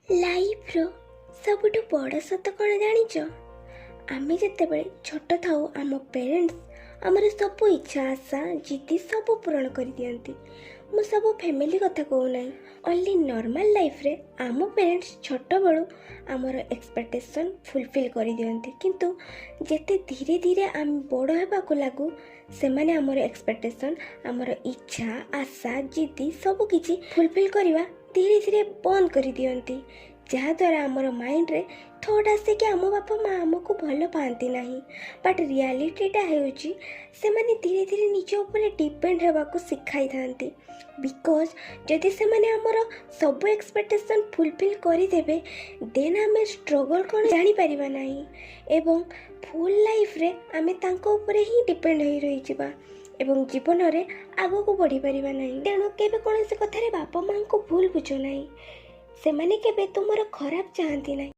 ଲାଇଫ୍ର ସବୁଠୁ ବଡ଼ ସତ କ'ଣ ଜାଣିଛ? ଆମେ ଯେତେବେଳେ ଛୋଟ ଥାଉ ଆମ ପେରେଣ୍ଟସ୍ ଆମର ସବୁ ଇଚ୍ଛା ଆଶା ଜିଦି ସବୁ ପୂରଣ କରିଦିଅନ୍ତି। ମୁଁ ସବୁ ଫ୍ୟାମିଲି କଥା କହୁନାହିଁ, ଓନ୍ଲି ନର୍ମାଲ୍ ଲାଇଫ୍ରେ ଆମ ପେରେଣ୍ଟସ୍ ଛୋଟବେଳୁ ଆମର ଏକ୍ସପେକ୍ଟେସନ୍ ଫୁଲଫିଲ୍ କରିଦିଅନ୍ତି, କିନ୍ତୁ ଯେତେ ଧୀରେ ଧୀରେ ଆମେ ବଡ଼ ହେବାକୁ ଲାଗୁ ସେମାନେ ଆମର ଏକ୍ସପେକ୍ଟେସନ୍ ଆମର ଇଚ୍ଛା ଆଶା ଜିଦି ସବୁକିଛି ଫୁଲଫିଲ୍ କରିବା ଧୀରେ ଧୀରେ ବନ୍ଦ କରିଦିଅନ୍ତି, ଯାହାଦ୍ୱାରା ଆମର ମାଇଣ୍ଡରେ ଥଟ୍ ଆସେ କି ଆମ ବାପା ମା ଆମକୁ ଭଲ ପାଆନ୍ତି ନାହିଁ। ବଟ୍ ରିଆଲିଟିଟା ହେଉଛି ସେମାନେ ଧୀରେ ଧୀରେ ନିଜ ଉପରେ ଡିପେଣ୍ଡ ହେବାକୁ ଶିଖାଇଥାନ୍ତି। ବିକଜ୍ ଯଦି ସେମାନେ ଆମର ସବୁ ଏକ୍ସପେକ୍ଟେସନ୍ ଫୁଲଫିଲ୍ କରିଦେବେ ଦେନ୍ ଆମେ ଷ୍ଟ୍ରଗଲ୍ କ'ଣ ଜାଣିପାରିବା ନାହିଁ ଏବଂ ଫୁଲ୍ ଲାଇଫ୍ରେ ଆମେ ତାଙ୍କ ଉପରେ ହିଁ ଡିପେଣ୍ଡ ହୋଇ ରହିଯିବା ଏବଂ ଜୀବନରେ ଆଗକୁ ବଢ଼ିପାରିବା ନାହିଁ। ତେଣୁ କେବେ କୌଣସି କଥାରେ ବାପା ମାଆଙ୍କୁ ଭୁଲ ବୁଝ ନାହିଁ, ସେମାନେ କେବେ ତୁମର ଖରାପ ଚାହାନ୍ତି ନାହିଁ।